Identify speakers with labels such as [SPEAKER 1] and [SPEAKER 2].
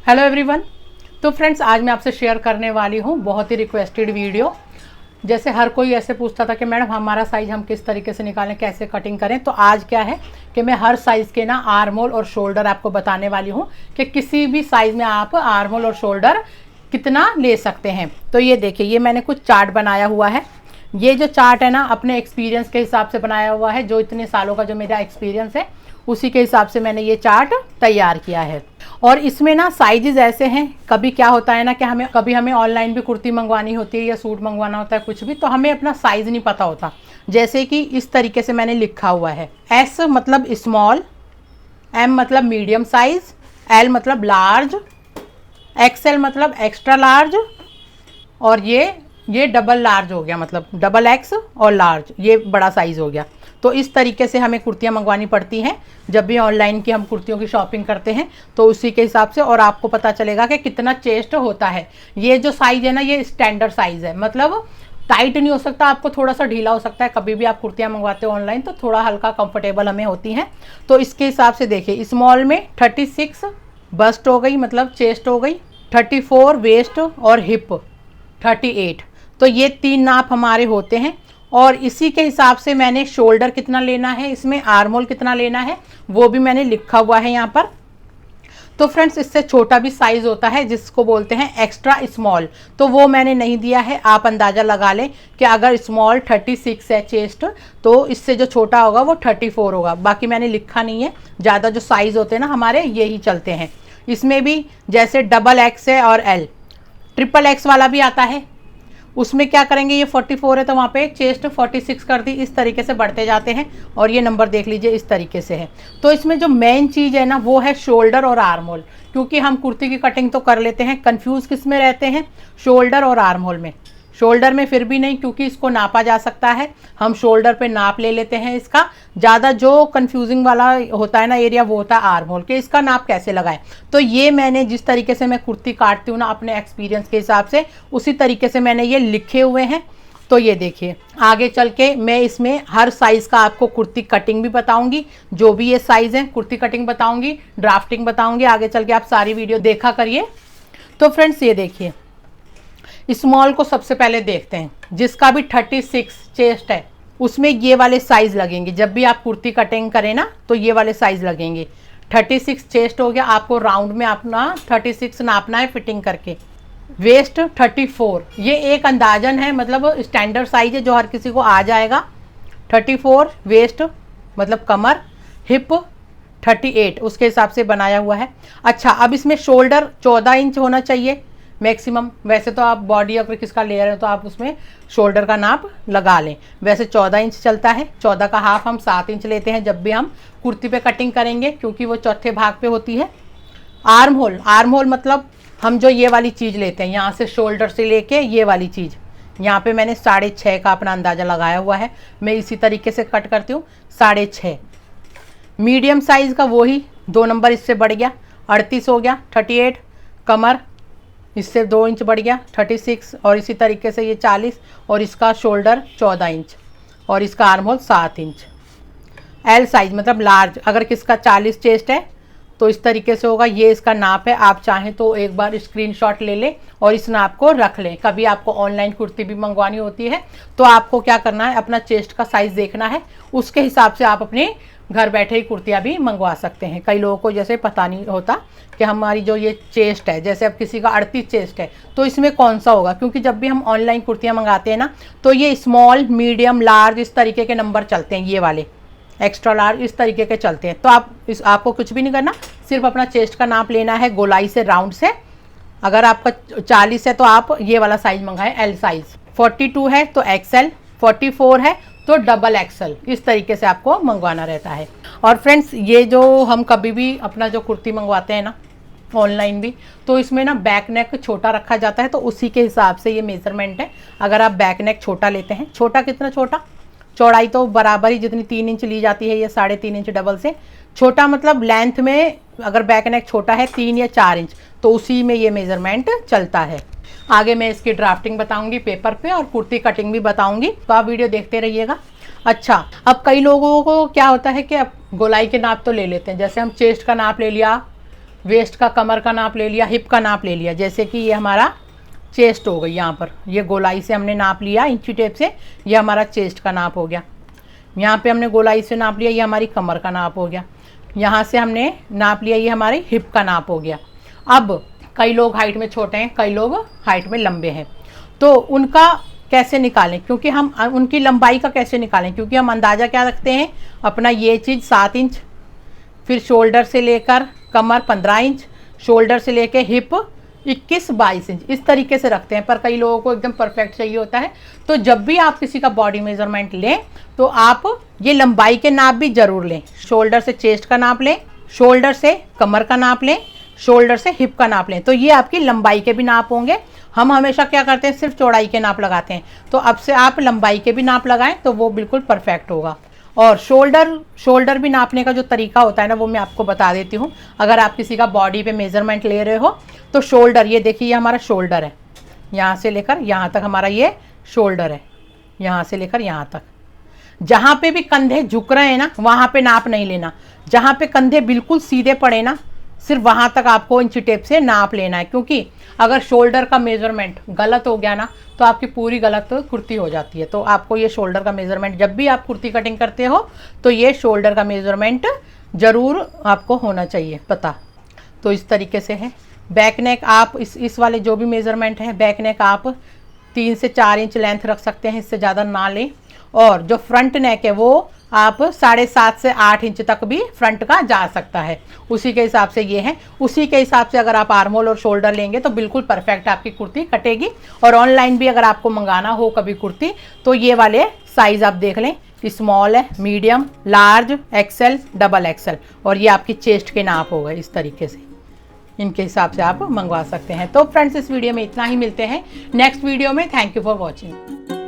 [SPEAKER 1] Hello everyone. तो friends, आज मैं आपसे शेयर करने वाली हूँ बहुत ही रिक्वेस्टेड वीडियो। जैसे हर कोई ऐसे पूछता था कि मैडम हमारा साइज़ हम किस तरीके से निकालें, कैसे कटिंग करें। तो आज क्या है कि मैं हर साइज़ के ना आर्म होल और शोल्डर आपको बताने वाली हूँ कि किसी भी साइज़ में आप आर्म होल और शोल्डर कितना ले सकते हैं। तो ये देखिए, ये मैंने कुछ चार्ट बनाया हुआ है। ये जो चार्ट है ना, अपने एक्सपीरियंस के हिसाब से बनाया हुआ है। जो इतने सालों का जो मेरा एक्सपीरियंस है उसी के हिसाब से मैंने ये चार्ट तैयार किया है। और इसमें ना साइजेस ऐसे हैं, कभी क्या होता है ना कि हमें ऑनलाइन भी कुर्ती मंगवानी होती है या सूट मंगवाना होता है कुछ भी, तो हमें अपना साइज़ नहीं पता होता। जैसे कि इस तरीके से मैंने लिखा हुआ है, एस मतलब स्मॉल, एम मतलब मीडियम साइज, एल मतलब लार्ज, एक्सएल मतलब एक्स्ट्रा लार्ज, और ये डबल लार्ज हो गया, मतलब डबल एक्स और लार्ज, ये बड़ा साइज़ हो गया। तो इस तरीके से हमें कुर्तियाँ मंगवानी पड़ती हैं जब भी ऑनलाइन की हम कुर्तियों की शॉपिंग करते हैं, तो उसी के हिसाब से। और आपको पता चलेगा कि कितना चेस्ट होता है। ये जो साइज़ है ना, ये स्टैंडर्ड साइज़ है, मतलब टाइट नहीं हो सकता, आपको थोड़ा सा ढीला हो सकता है। कभी भी आप कुर्तियाँ मंगवाते हो ऑनलाइन तो थोड़ा हल्का कंफर्टेबल हमें होती हैं। तो इसके हिसाब से देखिए, स्मॉल में 36 बस्ट हो गई, मतलब चेस्ट हो गई, 34 वेस्ट और हिप 38। तो ये 3 नाप हमारे होते हैं। और इसी के हिसाब से मैंने शोल्डर कितना लेना है, इसमें आर्म होल कितना लेना है, वो भी मैंने लिखा हुआ है यहाँ पर। तो फ्रेंड्स, इससे छोटा भी साइज़ होता है जिसको बोलते हैं एक्स्ट्रा स्मॉल, तो वो मैंने नहीं दिया है। आप अंदाज़ा लगा लें कि अगर स्मॉल 36 है चेस्ट, तो इससे जो छोटा होगा वो 34 होगा। बाकी मैंने लिखा नहीं है, ज़्यादा जो साइज़ होते हैं ना हमारे यही चलते हैं। इसमें भी जैसे डबल एक्स है और एल, ट्रिपल एक्स वाला भी आता है, उसमें क्या करेंगे, ये 44 है तो वहाँ पे चेस्ट 46 कर दी। इस तरीके से बढ़ते जाते हैं और ये नंबर देख लीजिए इस तरीके से है। तो इसमें जो मेन चीज़ है ना वो है शोल्डर और आर्म होल, क्योंकि हम कुर्ती की कटिंग तो कर लेते हैं, कंफ्यूज किस में रहते हैं, शोल्डर और आर्म होल में। शोल्डर में फिर भी नहीं, क्योंकि इसको नापा जा सकता है, हम शोल्डर पे नाप ले लेते हैं इसका। ज़्यादा जो कंफ्यूजिंग वाला होता है ना एरिया, वो होता है आर्म होल के, इसका नाप कैसे लगाएं। तो ये मैंने जिस तरीके से मैं कुर्ती काटती हूँ ना अपने एक्सपीरियंस के हिसाब से, उसी तरीके से मैंने ये लिखे हुए हैं। तो ये देखिए, आगे चल के मैं इसमें हर साइज़ का आपको कुर्ती कटिंग भी बताऊंगी, जो भी ये साइज़ है कुर्ती कटिंग बताऊंगी, ड्राफ्टिंग बताऊंगी। आगे चल के आप सारी वीडियो देखा करिए। तो फ्रेंड्स, ये देखिए, स्मॉल को सबसे पहले देखते हैं। जिसका भी 36 चेस्ट है उसमें ये वाले साइज़ लगेंगे। जब भी आप कुर्ती कटिंग करें ना तो ये वाले साइज़ लगेंगे। 36 चेस्ट हो गया, आपको राउंड में अपना 36 नापना है फिटिंग करके। वेस्ट 34, ये एक अंदाजन है, मतलब स्टैंडर्ड साइज है जो हर किसी को आ जाएगा। 34 वेस्ट मतलब कमर, हिप 38, उसके हिसाब से बनाया हुआ है। अच्छा, अब इसमें शोल्डर 14 इंच होना चाहिए मैक्सिमम। वैसे तो आप बॉडी अगर किसका लेयर है तो आप उसमें शोल्डर का नाप लगा लें। वैसे 14 इंच चलता है, 14 का हाफ हम 7 इंच लेते हैं जब भी हम कुर्ती पे कटिंग करेंगे, क्योंकि वो चौथे भाग पे होती है। आर्म होल मतलब हम जो ये वाली चीज़ लेते हैं, यहाँ से शोल्डर से लेके ये वाली चीज़, यहाँ पे मैंने 6.5 का अपना अंदाज़ा लगाया हुआ है। मैं इसी तरीके से कट करती हूँ, 6.5। मीडियम साइज़ का वही 2 नंबर इससे बढ़ गया, 38 हो गया। 38 कमर, इससे 2 इंच बढ़ गया 36, और इसी तरीके से ये 40, और इसका शोल्डर 14 इंच, और इसका arm hole 7 inch. L size मतलब लार्ज, अगर किसका 40 चेस्ट है तो इस तरीके से होगा। ये इसका नाप है, आप चाहें तो एक बार स्क्रीनशॉट ले लें और इस नाप को रख लें। कभी आपको ऑनलाइन कुर्ती भी मंगवानी होती है तो आपको क्या करना है, अपना चेस्ट का साइज़ देखना है, उसके हिसाब से आप अपने घर बैठे ही कुर्तियाँ भी मंगवा सकते हैं। कई लोगों को जैसे पता नहीं होता कि हमारी जो ये चेस्ट है, जैसे अब किसी का 38 चेस्ट है तो इसमें कौन सा होगा, क्योंकि जब भी हम ऑनलाइन कुर्तियाँ मंगाते हैं ना तो ये स्मॉल, मीडियम, लार्ज इस तरीके के नंबर चलते हैं, ये वाले एक्स्ट्रा लार्ज इस तरीके के चलते हैं। तो आपको कुछ भी नहीं करना, सिर्फ अपना चेस्ट का नाप लेना है गोलाई से, राउंड से। अगर आपका 40 है तो आप ये वाला साइज मंगाएं, एल साइज। 42 है तो एक्सएल, 44 है तो डबल एक्सएल, इस तरीके से आपको मंगवाना रहता है। और फ्रेंड्स, ये जो हम कभी भी अपना जो कुर्ती मंगवाते हैं ना ऑनलाइन भी, तो इसमें ना बैक नेक छोटा रखा जाता है, तो उसी के हिसाब से ये मेजरमेंट है। अगर आप बैक नेक छोटा लेते हैं, छोटा कितना छोटा, चौड़ाई तो बराबर ही जितनी 3 इंच ली जाती है, ये 3.5 इंच डबल से छोटा, मतलब लेंथ में अगर बैक नेक छोटा है 3 या 4 इंच, तो उसी में ये मेजरमेंट चलता है। आगे मैं इसकी ड्राफ्टिंग बताऊंगी पेपर पे, और कुर्ती कटिंग भी बताऊंगी, तो आप वीडियो देखते रहिएगा। अच्छा, अब कई लोगों को क्या होता है कि अब गोलाई के नाप तो ले लेते हैं, जैसे हम चेस्ट का नाप ले लिया वेस्ट का, कमर का नाप ले लिया, हिप का नाप ले लिया। जैसे कि ये हमारा चेस्ट हो गई, यहाँ पर ये गोलाई से हमने नाप लिया इंची टेप से, ये हमारा चेस्ट का नाप हो गया। यहाँ पे हमने गोलाई से नाप लिया, ये हमारी कमर का नाप हो गया। यहाँ से हमने नाप लिया, ये हमारी हिप का नाप हो गया। अब कई लोग हाइट में छोटे हैं, कई लोग हाइट में लंबे हैं, तो उनका कैसे निकालें, क्योंकि हम उनकी लंबाई का कैसे निकालें, क्योंकि हम अंदाज़ा क्या रखते हैं अपना, ये चीज़ 7 इंच, फिर शोल्डर से लेकर कमर 15 इंच, शोल्डर से लेकर हिप 21-22 इंच, इस तरीके से रखते हैं। पर कई लोगों को एकदम परफेक्ट चाहिए होता है। तो जब भी आप किसी का बॉडी मेजरमेंट लें तो आप ये लंबाई के नाप भी ज़रूर लें। शोल्डर से चेस्ट का नाप लें, शोल्डर से कमर का नाप लें, शोल्डर से हिप का नाप लें, तो ये आपकी लंबाई के भी नाप होंगे। हम हमेशा क्या करते हैं, सिर्फ चौड़ाई के नाप लगाते हैं, तो अब से आप लंबाई के भी नाप लगाएं तो वो बिल्कुल परफेक्ट होगा। और शोल्डर भी नापने का जो तरीका होता है ना, वो मैं आपको बता देती हूँ। अगर आप किसी का बॉडी पे मेजरमेंट ले रहे हो तो शोल्डर, ये देखिए ये हमारा शोल्डर है, यहाँ से लेकर यहाँ तक हमारा ये शोल्डर है, यहाँ से लेकर यहाँ तक। जहाँ पे भी कंधे झुक रहे हैं ना, वहाँ पे नाप नहीं लेना। जहाँ पे कंधे बिल्कुल सीधे पड़े ना, सिर्फ वहाँ तक आपको इंची टेप से नाप लेना है। क्योंकि अगर शोल्डर का मेजरमेंट गलत हो गया ना, तो आपकी पूरी गलत कुर्ती हो जाती है। तो आपको ये शोल्डर का मेजरमेंट, जब भी आप कुर्ती कटिंग करते हो तो ये शोल्डर का मेजरमेंट ज़रूर आपको होना चाहिए पता। तो इस तरीके से है। बैक नेक आप इस वाले जो भी मेजरमेंट है, बैक नेक आप 3 से 4 इंच लेंथ रख सकते हैं, इससे ज़्यादा ना लें। और जो फ्रंट नेक है वो आप 7.5 से 8 इंच तक भी फ्रंट का जा सकता है, उसी के हिसाब से ये है। उसी के हिसाब से अगर आप आर्म होल और शोल्डर लेंगे तो बिल्कुल परफेक्ट आपकी कुर्ती कटेगी। और ऑनलाइन भी अगर आपको मंगाना हो कभी कुर्ती, तो ये वाले साइज़ आप देख लें, स्मॉल है, medium, large, XL, double XL, और ये आपकी चेस्ट के नाप हो गए। इस तरीके से इनके हिसाब से आप मंगवा सकते हैं। तो फ्रेंड्स, इस वीडियो में इतना ही, मिलते हैं नेक्स्ट वीडियो में। Thank you for watching.